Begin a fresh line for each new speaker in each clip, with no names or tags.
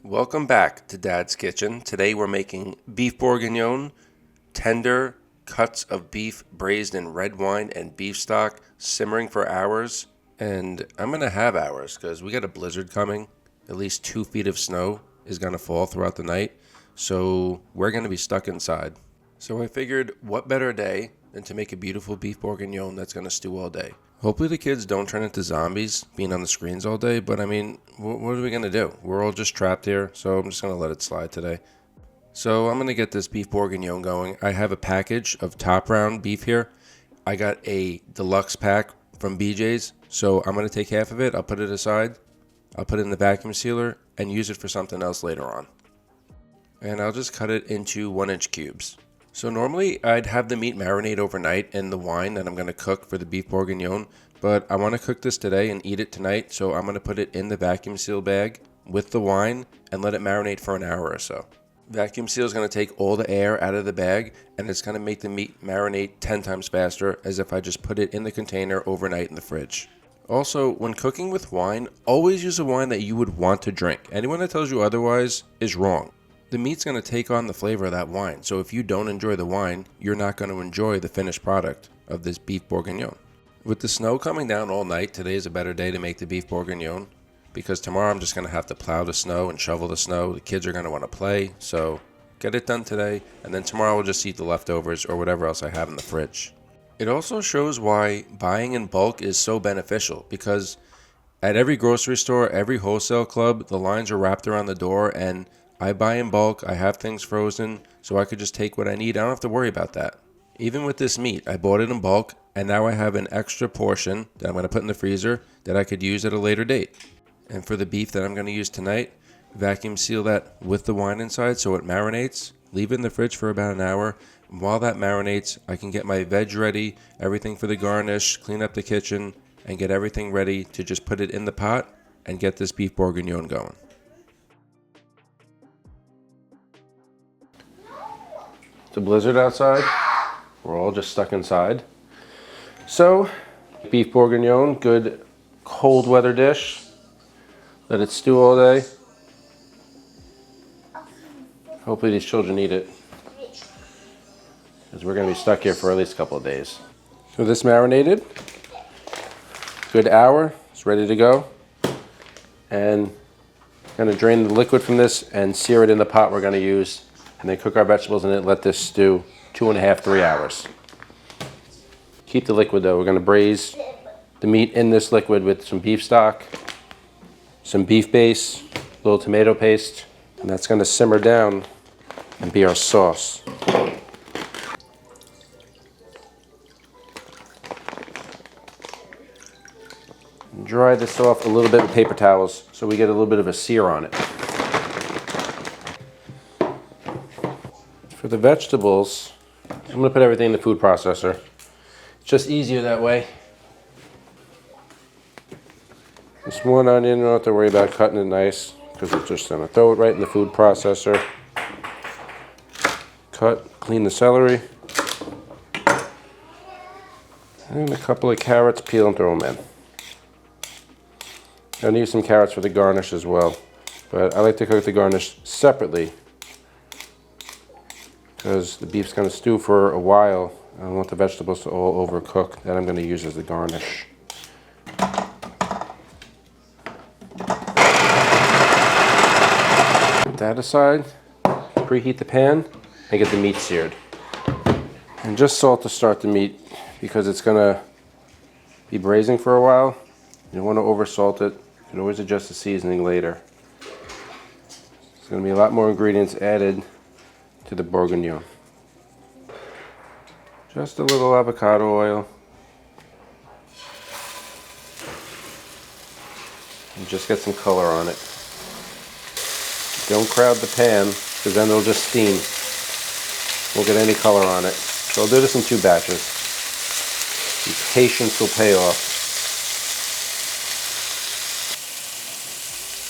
Welcome back to Dad's Kitchen. Today we're making beef bourguignon, tender cuts of beef braised in red wine and beef stock, simmering for hours. And I'm going to have hours because we got a blizzard coming. At least 2 feet of snow is going to fall throughout the night. So we're going to be stuck inside. So I figured what better day than to make a beautiful beef bourguignon that's going to stew all day. Hopefully the kids don't turn into zombies being on the screens all day, but I mean, what are we going to do? We're all just trapped here, so I'm just going to let it slide today. So I'm going to get this beef bourguignon going. I have a package of top round beef here. I got a deluxe pack from BJ's, so I'm going to take half of it. I'll put it aside. I'll put it in the vacuum sealer and use it for something else later on. And I'll just cut it into 1-inch cubes. So normally I'd have the meat marinate overnight in the wine that I'm going to cook for the beef bourguignon, but I want to cook this today and eat it tonight, so I'm going to put it in the vacuum seal bag with the wine and let it marinate for an hour or so. Vacuum seal is going to take all the air out of the bag, and it's going to make the meat marinate 10 times faster as if I just put it in the container overnight in the fridge. Also, when cooking with wine, always use a wine that you would want to drink. Anyone that tells you otherwise is wrong. The meat's going to take on the flavor of that wine, so if you don't enjoy the wine, you're not going to enjoy the finished product of this beef bourguignon. With the snow coming down all night, today is a better day to make the beef bourguignon, because tomorrow I'm just going to have to plow the snow and shovel the snow. The kids are going to want to play, so get it done today, and then tomorrow we'll just eat the leftovers or whatever else I have in the fridge. It also shows why buying in bulk is so beneficial, because at every grocery store, every wholesale club, the lines are wrapped around the door, and I buy in bulk, I have things frozen, so I could just take what I need. I don't have to worry about that. Even with this meat, I bought it in bulk, and now I have an extra portion that I'm going to put in the freezer that I could use at a later date. And for the beef that I'm going to use tonight, vacuum seal that with the wine inside so it marinates. Leave it in the fridge for about an hour. And while that marinates, I can get my veg ready, everything for the garnish, clean up the kitchen, and get everything ready to just put it in the pot and get this beef bourguignon going. It's a blizzard outside. We're all just stuck inside. So, beef bourguignon, good cold weather dish. Let it stew all day. Hopefully these children eat it, because we're going to be stuck here for at least a couple of days. So this marinated, good hour, it's ready to go. And I'm going to drain the liquid from this and sear it in the pot we're going to use, and then cook our vegetables in it. Let this stew 2.5 to 3 hours. Keep the liquid though. We're going to braise the meat in this liquid with some beef stock, some beef base, a little tomato paste, and that's going to simmer down and be our sauce. Dry this off a little bit with paper towels so we get a little bit of a sear on it. For the vegetables, I'm going to put everything in the food processor. It's just easier that way. This one onion, you don't have to worry about cutting it nice, because we're just going to throw it right in the food processor. Cut, clean the celery. And a couple of carrots, peel and throw them in. I'm going to use some carrots for the garnish as well, but I like to cook the garnish separately, because the beef's going to stew for a while. I don't want the vegetables to all overcook. That I'm going to use as the garnish. Put that aside, preheat the pan, and get the meat seared. And just salt to start the meat, because it's going to be braising for a while. You don't want to over salt it. You can always adjust the seasoning later. There's going to be a lot more ingredients added to the bourguignon. Just a little avocado oil. And just get some color on it. Don't crowd the pan, because then it'll just steam. Won't get any color on it. So I'll do this in 2 batches. And patience will pay off.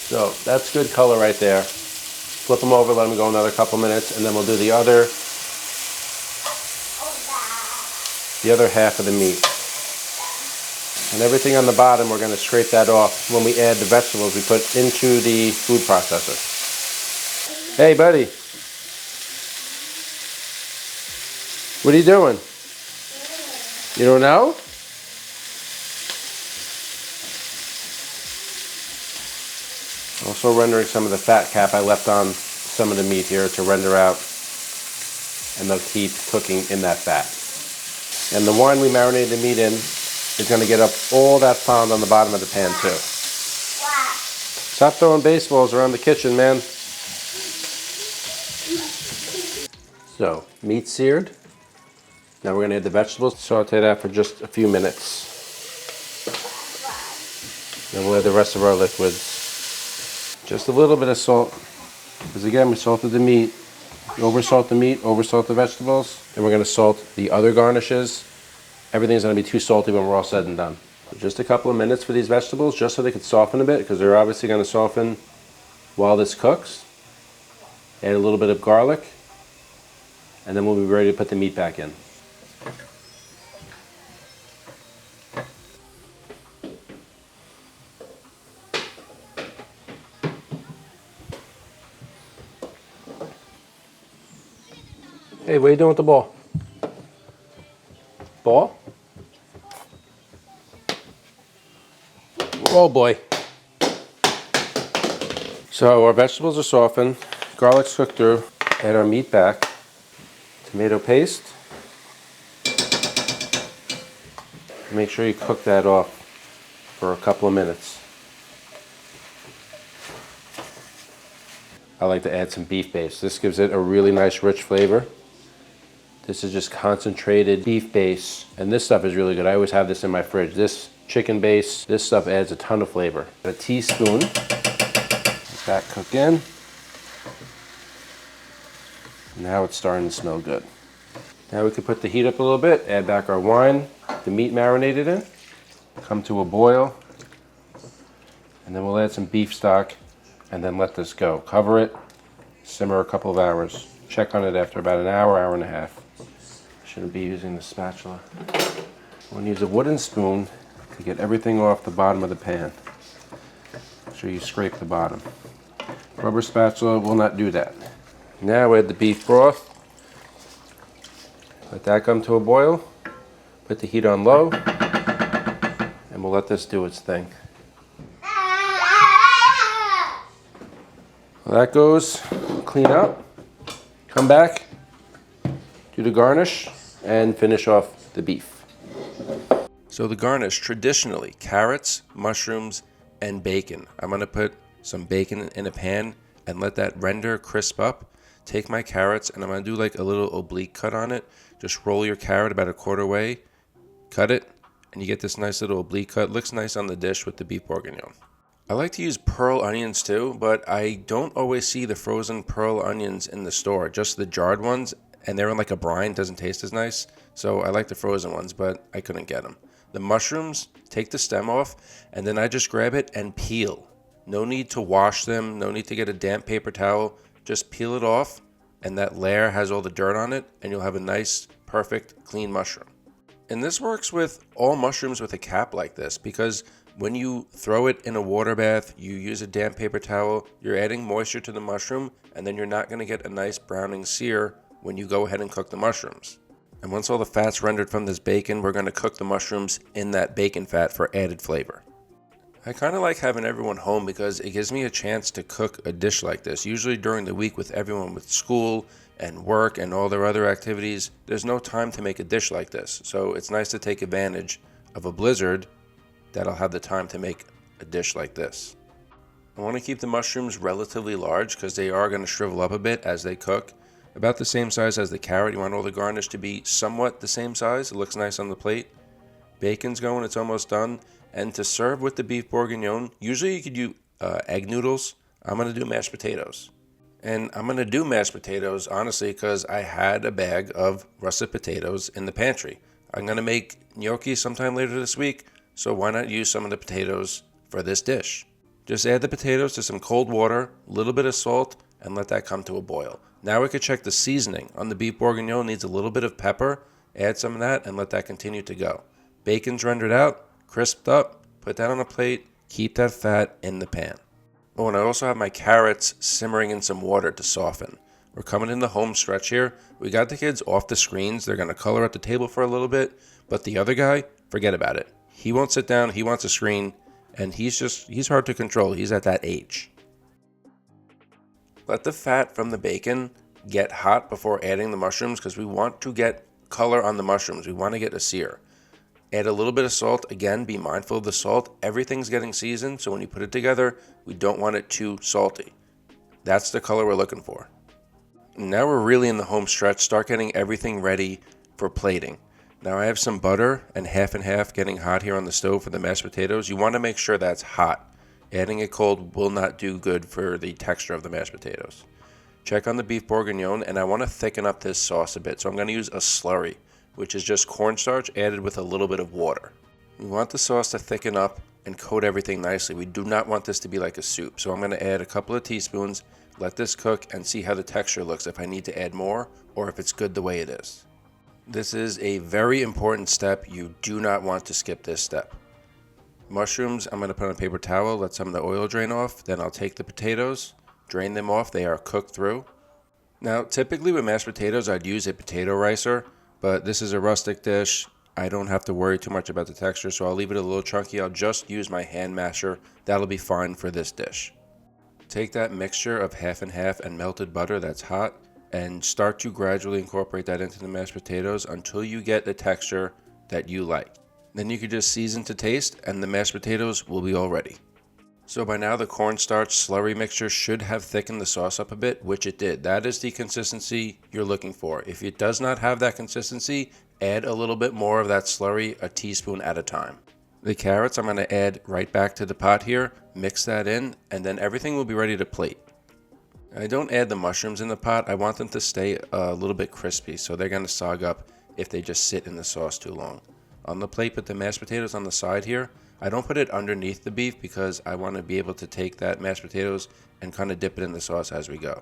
So that's good color right there. Flip them over, let them go another couple minutes, and then we'll do the other half of the meat. And everything on the bottom, we're going to scrape that off when we add the vegetables we put into the food processor. Hey, buddy. What are you doing? You don't know? Also rendering some of the fat cap I left on some of the meat here to render out, and they'll keep cooking in that fat. And the wine we marinated the meat in is going to get up all that fond on the bottom of the pan too. Stop throwing baseballs around the kitchen, man. So, meat seared. Now we're going to add the vegetables. Saute that for just a few minutes. Then we'll add the rest of our liquids. Just a little bit of salt. Because again, we salted the meat. Oversalt the meat, oversalt the vegetables. And we're going to salt the other garnishes. Everything's going to be too salty when we're all said and done. So just a couple of minutes for these vegetables, just so they can soften a bit, because they're obviously going to soften while this cooks. Add a little bit of garlic. And then we'll be ready to put the meat back in. Hey, what are you doing with the ball? Ball? Oh boy. So our vegetables are softened, garlic's cooked through, add our meat back, tomato paste. Make sure you cook that off for a couple of minutes. I like to add some beef base. This gives it a really nice rich flavor. This is just concentrated beef base, and this stuff is really good. I always have this in my fridge. This chicken base, this stuff adds a ton of flavor. A teaspoon, let that cook in. Now it's starting to smell good. Now we can put the heat up a little bit, add back our wine, the meat marinated in, come to a boil, and then we'll add some beef stock, and then let this go. Cover it, simmer a couple of hours. Check on it after about an hour, hour and a half. Shouldn't be using the spatula. I'm going to use a wooden spoon to get everything off the bottom of the pan. Make sure you scrape the bottom. Rubber spatula will not do that. Now add the beef broth. Let that come to a boil. Put the heat on low. And we'll let this do its thing. Well, that goes. Clean up. Come back. Do the garnish. And finish off the beef. So the garnish, traditionally, carrots, mushrooms, and bacon. I'm going to put some bacon in a pan and let that render crisp up. Take my carrots and I'm going to do like a little oblique cut on it. Just roll your carrot about a quarter way, cut it, and you get this nice little oblique cut. Looks nice on the dish with the beef bourguignon. I like to use pearl onions too, but I don't always see the frozen pearl onions in the store, just the jarred ones. And they're in like a brine, doesn't taste as nice. So I like the frozen ones, but I couldn't get them. The mushrooms, take the stem off, and then I just grab it and peel. No need to wash them, no need to get a damp paper towel. Just peel it off, and that layer has all the dirt on it, and you'll have a nice, perfect, clean mushroom. And this works with all mushrooms with a cap like this, because when you throw it in a water bath, you use a damp paper towel, you're adding moisture to the mushroom, and then you're not going to get a nice browning sear when you go ahead and cook the mushrooms. And once all the fat's rendered from this bacon, we're going to cook the mushrooms in that bacon fat for added flavor. I kind of like having everyone home because it gives me a chance to cook a dish like this. Usually during the week with everyone with school and work and all their other activities, there's no time to make a dish like this. So it's nice to take advantage of a blizzard that I'll have the time to make a dish like this. I want to keep the mushrooms relatively large because they are going to shrivel up a bit as they cook. About the same size as the carrot. You want all the garnish to be somewhat the same size. It looks nice on the plate. Bacon's going, it's almost done. And to serve with the beef bourguignon, usually you could do egg noodles. I'm going to do mashed potatoes. And I'm going to do mashed potatoes, honestly, because I had a bag of russet potatoes in the pantry. I'm going to make gnocchi sometime later this week, so why not use some of the potatoes for this dish? Just add the potatoes to some cold water, a little bit of salt, and let that come to a boil. Now we could check the seasoning. On the beef bourguignon, needs a little bit of pepper. Add some of that and let that continue to go. Bacon's rendered out, crisped up. Put that on a plate. Keep that fat in the pan. Oh, and I also have my carrots simmering in some water to soften. We're coming in the home stretch here. We got the kids off the screens. They're going to color at the table for a little bit. But the other guy, forget about it. He won't sit down. He wants a screen. And he's hard to control. He's at that age. Let the fat from the bacon get hot before adding the mushrooms because we want to get color on the mushrooms. We want to get a sear. Add a little bit of salt. Again, be mindful of the salt. Everything's getting seasoned, so when you put it together, we don't want it too salty. That's the color we're looking for. Now we're really in the home stretch. Start getting everything ready for plating. Now I have some butter and half getting hot here on the stove for the mashed potatoes. You want to make sure that's hot. Adding it cold will not do good for the texture of the mashed potatoes. Check on the beef bourguignon, and I want to thicken up this sauce a bit, so I'm going to use a slurry, which is just cornstarch added with a little bit of water. We want the sauce to thicken up and coat everything nicely. We do not want this to be like a soup, so I'm going to add a couple of teaspoons, let this cook, and see how the texture looks, if I need to add more or if it's good the way it is. This is a very important step. You do not want to skip this step. Mushrooms, I'm going to put on a paper towel, let some of the oil drain off, then I'll take the potatoes, drain them off, they are cooked through. Now, typically with mashed potatoes, I'd use a potato ricer, but this is a rustic dish. I don't have to worry too much about the texture, so I'll leave it a little chunky. I'll just use my hand masher. That'll be fine for this dish. Take that mixture of half and melted butter that's hot and start to gradually incorporate that into the mashed potatoes until you get the texture that you like. Then you can just season to taste and the mashed potatoes will be all ready. So by now the cornstarch slurry mixture should have thickened the sauce up a bit, which it did. That is the consistency you're looking for. If it does not have that consistency, add a little bit more of that slurry, a teaspoon at a time. The carrots I'm going to add right back to the pot here, mix that in, and then everything will be ready to plate. I don't add the mushrooms in the pot. I want them to stay a little bit crispy, so they're going to sog up if they just sit in the sauce too long. On the plate, put the mashed potatoes on the side here. I don't put it underneath the beef because I want to be able to take that mashed potatoes and kind of dip it in the sauce as we go.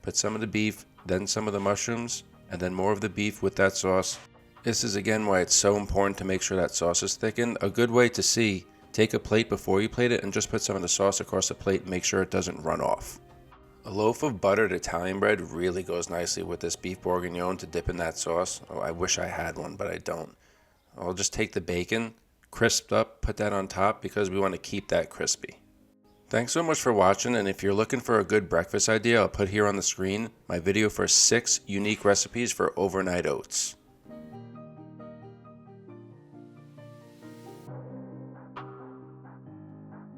Put some of the beef, then some of the mushrooms, and then more of the beef with that sauce. This is again why it's so important to make sure that sauce is thickened. A good way to see, take a plate before you plate it and just put some of the sauce across the plate and make sure it doesn't run off. A loaf of buttered Italian bread really goes nicely with this beef bourguignon to dip in that sauce. Oh, I wish I had one, but I don't. I'll just take the bacon, crisped up, put that on top because we want to keep that crispy. Thanks so much for watching, and if you're looking for a good breakfast idea, I'll put here on the screen my video for 6 unique recipes for overnight oats.